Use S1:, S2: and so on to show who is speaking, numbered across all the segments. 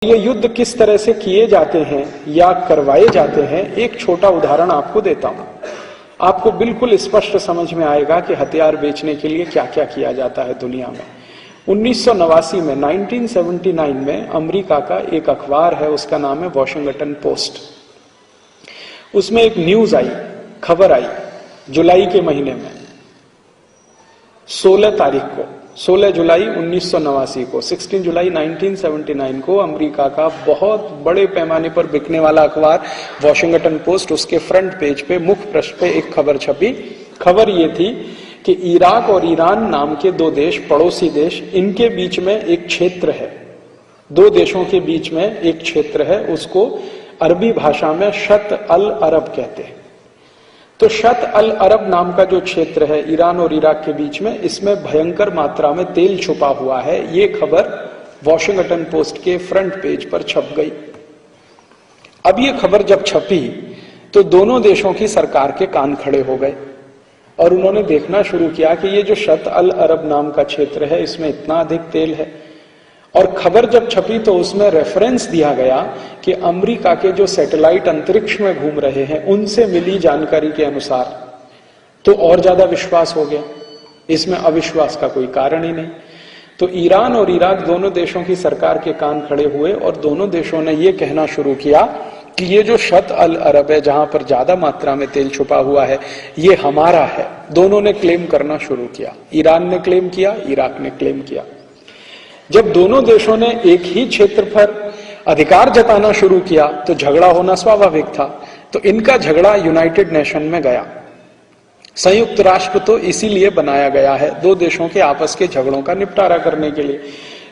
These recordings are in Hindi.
S1: ये युद्ध किस तरह से किए जाते हैं या करवाए जाते हैं, एक छोटा उदाहरण आपको देता हूं। आपको बिल्कुल स्पष्ट समझ में आएगा कि हथियार बेचने के लिए क्या क्या किया जाता है दुनिया में। 1989 में 1979 में अमेरिका का एक अखबार है, उसका नाम है वॉशिंगटन पोस्ट। उसमें एक न्यूज आई, खबर आई जुलाई के महीने में 16 तारीख को, 16 जुलाई 1989 को, 16 जुलाई 1979 को अमेरिका का बहुत बड़े पैमाने पर बिकने वाला अखबार वॉशिंगटन पोस्ट, उसके फ्रंट पेज पे मुख्य पृष्ठ पे एक खबर छपी। खबर ये थी कि इराक और ईरान नाम के दो देश, पड़ोसी देश, इनके बीच में एक क्षेत्र है, दो देशों के बीच में एक क्षेत्र है, उसको अरबी भाषा में शत अल अरब कहते हैं। तो शत अल अरब नाम का जो क्षेत्र है ईरान और इराक के बीच में, इसमें भयंकर मात्रा में तेल छुपा हुआ है। ये खबर वॉशिंगटन पोस्ट के फ्रंट पेज पर छप गई। अब ये खबर जब छपी तो दोनों देशों की सरकार के कान खड़े हो गए और उन्होंने देखना शुरू किया कि ये जो शत अल अरब नाम का क्षेत्र है, इसमें इतना अधिक तेल है। और खबर जब छपी तो उसमें रेफरेंस दिया गया कि अमेरिका के जो सैटेलाइट अंतरिक्ष में घूम रहे हैं उनसे मिली जानकारी के अनुसार, तो और ज्यादा विश्वास हो गया। इसमें अविश्वास का कोई कारण ही नहीं। तो ईरान और इराक दोनों देशों की सरकार के कान खड़े हुए और दोनों देशों ने यह कहना शुरू किया कि ये जो शत अल अरब है, जहां पर ज्यादा मात्रा में तेल छुपा हुआ है, ये हमारा है। दोनों ने क्लेम करना शुरू किया। ईरान ने क्लेम किया, इराक ने क्लेम किया। जब दोनों देशों ने एक ही क्षेत्र पर अधिकार जताना शुरू किया तो झगड़ा होना स्वाभाविक था। तो इनका झगड़ा यूनाइटेड नेशन में गया। संयुक्त राष्ट्र तो इसीलिए बनाया गया है, दो देशों के आपस के झगड़ों का निपटारा करने के लिए।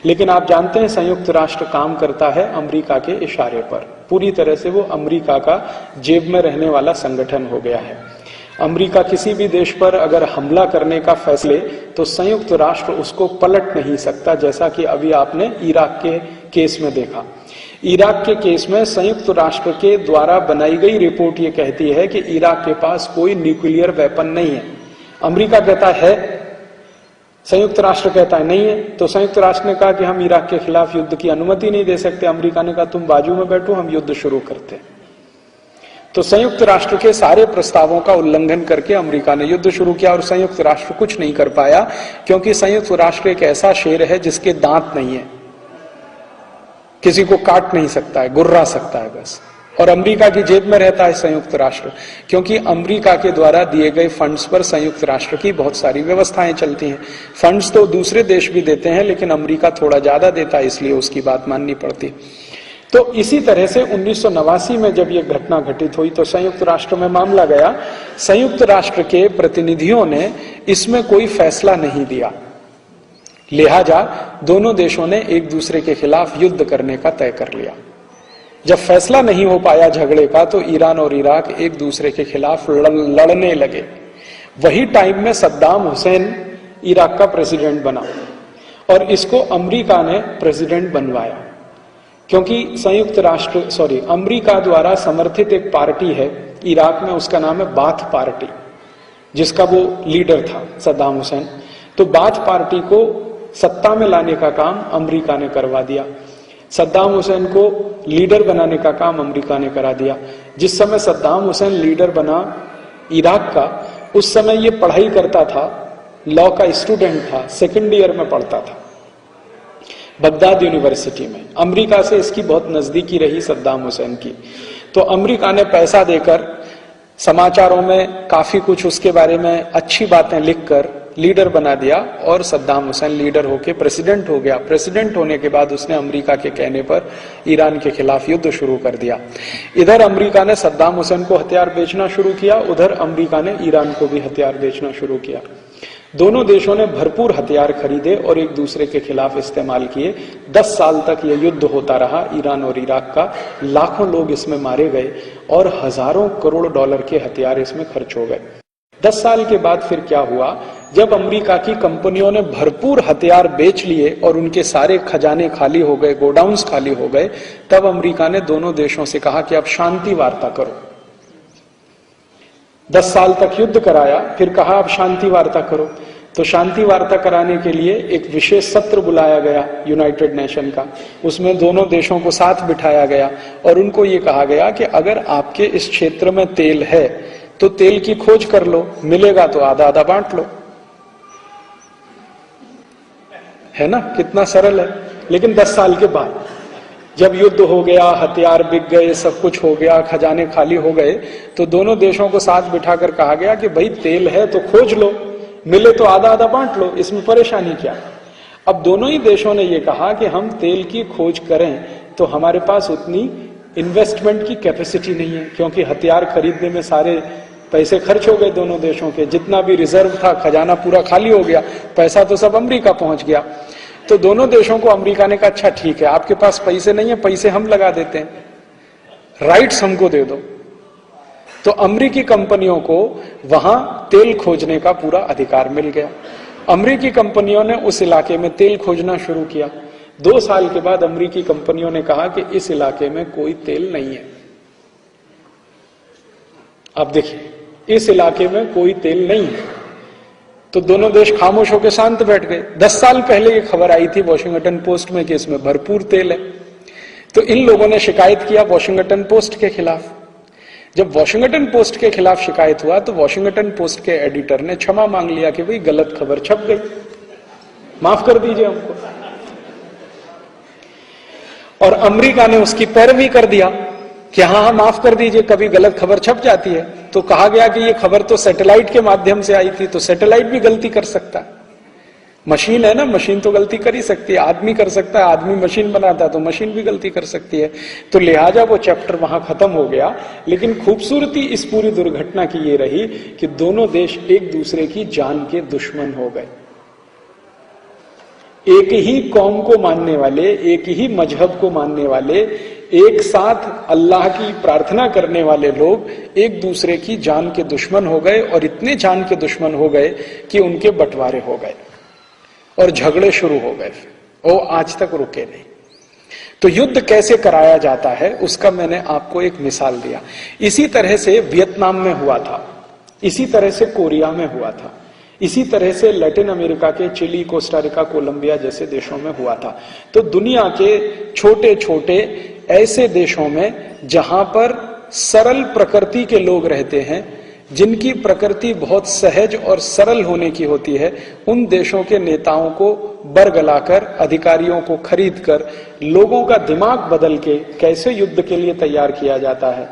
S1: लेकिन आप जानते हैं संयुक्त राष्ट्र काम करता है अमेरिका के इशारे पर। पूरी तरह से वो अमेरिका का जेब में रहने वाला संगठन हो गया है। अमेरिका किसी भी देश पर अगर हमला करने का फैसले तो संयुक्त राष्ट्र उसको पलट नहीं सकता, जैसा कि अभी आपने इराक के केस में देखा। इराक के केस में संयुक्त राष्ट्र के द्वारा बनाई गई रिपोर्ट ये कहती है कि इराक के पास कोई न्यूक्लियर वेपन नहीं है। अमेरिका कहता है, संयुक्त राष्ट्र कहता है नहीं है। तो संयुक्त राष्ट्र ने कहा कि हम इराक के खिलाफ युद्ध की अनुमति नहीं दे सकते। अमेरिका ने कहा तुम बाजू में बैठो, हम युद्ध शुरू करते हैं। तो संयुक्त राष्ट्र के सारे प्रस्तावों का उल्लंघन करके अमेरिका ने युद्ध शुरू किया और संयुक्त राष्ट्र कुछ नहीं कर पाया, क्योंकि संयुक्त राष्ट्र एक ऐसा शेर है जिसके दांत नहीं है, किसी को काट नहीं सकता है, गुर्रा सकता है बस। और अमेरिका की जेब में रहता है संयुक्त राष्ट्र, क्योंकि अमेरिका के द्वारा दिए गए फंड्स पर संयुक्त राष्ट्र की बहुत सारी व्यवस्थाएं चलती हैं। फंड्स तो दूसरे देश भी देते हैं, लेकिन अमेरिका थोड़ा ज्यादा देता है, इसलिए उसकी बात माननी पड़ती। तो इसी तरह से 1989 में जब यह घटना घटित हुई तो संयुक्त राष्ट्र में मामला गया। संयुक्त राष्ट्र के प्रतिनिधियों ने इसमें कोई फैसला नहीं दिया, लिहाजा दोनों देशों ने एक दूसरे के खिलाफ युद्ध करने का तय कर लिया। जब फैसला नहीं हो पाया झगड़े का तो ईरान और इराक एक दूसरे के खिलाफ लड़ने लगे। वही टाइम में सद्दाम हुसैन इराक का प्रेसिडेंट बना और इसको अमेरिका ने प्रेसिडेंट बनवाया, क्योंकि अमेरिका द्वारा समर्थित एक पार्टी है इराक में, उसका नाम है बाथ पार्टी, जिसका वो लीडर था सद्दाम हुसैन। तो बाथ पार्टी को सत्ता में लाने का काम अमेरिका ने करवा दिया। सद्दाम हुसैन को लीडर बनाने का काम अमेरिका ने करा दिया। जिस समय सद्दाम हुसैन लीडर बना इराक का, उस समय ये पढ़ाई करता था, लॉ का स्टूडेंट था, सेकेंड ईयर में पढ़ता था बगदाद यूनिवर्सिटी में। अमेरिका से इसकी बहुत नजदीकी रही सद्दाम हुसैन की। तो अमेरिका ने पैसा देकर, समाचारों में काफी कुछ उसके बारे में अच्छी बातें लिखकर लीडर बना दिया और सद्दाम हुसैन लीडर होके प्रेसिडेंट हो गया। प्रेसिडेंट होने के बाद उसने अमेरिका के कहने पर ईरान के खिलाफ युद्ध शुरू कर दिया। इधर अमेरिका ने सद्दाम हुसैन को हथियार बेचना शुरू किया, उधर अमेरिका ने ईरान को भी हथियार बेचना शुरू किया। दोनों देशों ने भरपूर हथियार खरीदे और एक दूसरे के खिलाफ इस्तेमाल किए। 10 साल तक यह युद्ध होता रहा ईरान और इराक का। लाखों लोग इसमें मारे गए और हजारों करोड़ डॉलर के हथियार इसमें खर्च हो गए। 10 साल के बाद फिर क्या हुआ, जब अमेरिका की कंपनियों ने भरपूर हथियार बेच लिए और उनके सारे खजाने खाली हो गए, गोडाउन्स खाली हो गए, तब अमेरिका ने दोनों देशों से कहा कि अब शांति वार्ता करो। 10 साल तक युद्ध कराया, फिर कहा अब शांति वार्ता करो। तो तो शांति वार्ता कराने के लिए एक विशेष सत्र बुलाया गया यूनाइटेड नेशन का। उसमें दोनों देशों को साथ बिठाया गया और उनको ये कहा गया कि अगर आपके इस क्षेत्र में तेल है तो तेल की खोज कर लो, मिलेगा तो आधा आधा बांट लो। है ना, कितना सरल है। लेकिन 10 साल के बाद जब युद्ध हो गया, हथियार बिक गए, सब कुछ हो गया, खजाने खाली हो गए, तो दोनों देशों को साथ बिठाकर कहा गया कि भाई तेल है तो खोज लो, मिले तो आधा आधा बांट लो, इसमें परेशानी क्या। अब दोनों ही देशों ने यह कहा कि हम तेल की खोज करें तो हमारे पास उतनी इन्वेस्टमेंट की कैपेसिटी नहीं है, क्योंकि हथियार खरीदने में सारे पैसे खर्च हो गए दोनों देशों के, जितना भी रिजर्व था खजाना पूरा खाली हो गया, पैसा तो सब अमेरिका पहुंच गया। तो दोनों देशों को अमेरिका ने कहा अच्छा ठीक है, आपके पास पैसे नहीं है, पैसे हम लगा देते हैं, राइट्स हमको दे दो। तो अमेरिकी कंपनियों को वहां तेल खोजने का पूरा अधिकार मिल गया। अमेरिकी कंपनियों ने उस इलाके में तेल खोजना शुरू किया। 2 साल के बाद अमेरिकी कंपनियों ने कहा कि इस इलाके में कोई तेल नहीं है। अब देखिए, इस इलाके में कोई तेल नहीं है, तो दोनों देश खामोश होकर शांत बैठ गए। 10 साल पहले ये खबर आई थी वॉशिंगटन पोस्ट में कि इसमें भरपूर तेल है। तो इन लोगों ने शिकायत किया वॉशिंगटन पोस्ट के खिलाफ। जब वॉशिंगटन पोस्ट के खिलाफ शिकायत हुआ तो वॉशिंगटन पोस्ट के एडिटर ने क्षमा मांग लिया कि भाई गलत खबर छप गई, माफ कर दीजिए हमको। और अमेरिका ने उसकी पैरवी कर दिया कि हाँ माफ कर दीजिए, कभी गलत खबर छप जाती है। तो कहा गया कि ये खबर तो सैटेलाइट के माध्यम से आई थी, तो सैटेलाइट भी गलती कर सकता है, मशीन है ना, मशीन तो गलती कर ही सकती है, आदमी कर सकता है, आदमी मशीन बनाता है तो मशीन भी गलती कर सकती है। तो लिहाजा वो चैप्टर वहां खत्म हो गया। लेकिन खूबसूरती इस पूरी दुर्घटना की ये रही कि दोनों देश एक दूसरे की जान के दुश्मन हो गए। एक ही कौम को मानने वाले, एक ही मजहब को मानने वाले, एक साथ अल्लाह की प्रार्थना करने वाले लोग एक दूसरे की जान के दुश्मन हो गए, और इतने जान के दुश्मन हो गए कि उनके बंटवारे हो गए और झगड़े शुरू हो गए, और आज तक रुके नहीं। तो युद्ध कैसे कराया जाता है उसका मैंने आपको एक मिसाल दिया। इसी तरह से वियतनाम में हुआ था, इसी तरह से कोरिया में हुआ था, इसी तरह से लैटिन अमेरिका के चिली, कोस्टारिका, कोलंबिया जैसे देशों में हुआ था। तो दुनिया के छोटे छोटे ऐसे देशों में जहां पर सरल प्रकृति के लोग रहते हैं, जिनकी प्रकृति बहुत सहज और सरल होने की होती है, उन देशों के नेताओं को बरगलाकर, अधिकारियों को खरीदकर, लोगों का दिमाग बदल के कैसे युद्ध के लिए तैयार किया जाता है,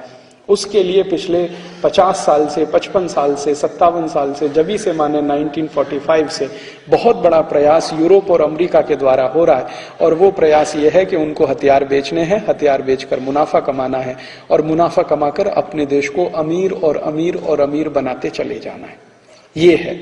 S1: उसके लिए पिछले 50 साल से, 55 साल से, 57 साल से, जब से माने 1945 से बहुत बड़ा प्रयास यूरोप और अमेरिका के द्वारा हो रहा है। और वो प्रयास ये है कि उनको हथियार बेचने हैं, हथियार बेचकर मुनाफा कमाना है, और मुनाफा कमाकर अपने देश को अमीर और अमीर और अमीर बनाते चले जाना है। ये है।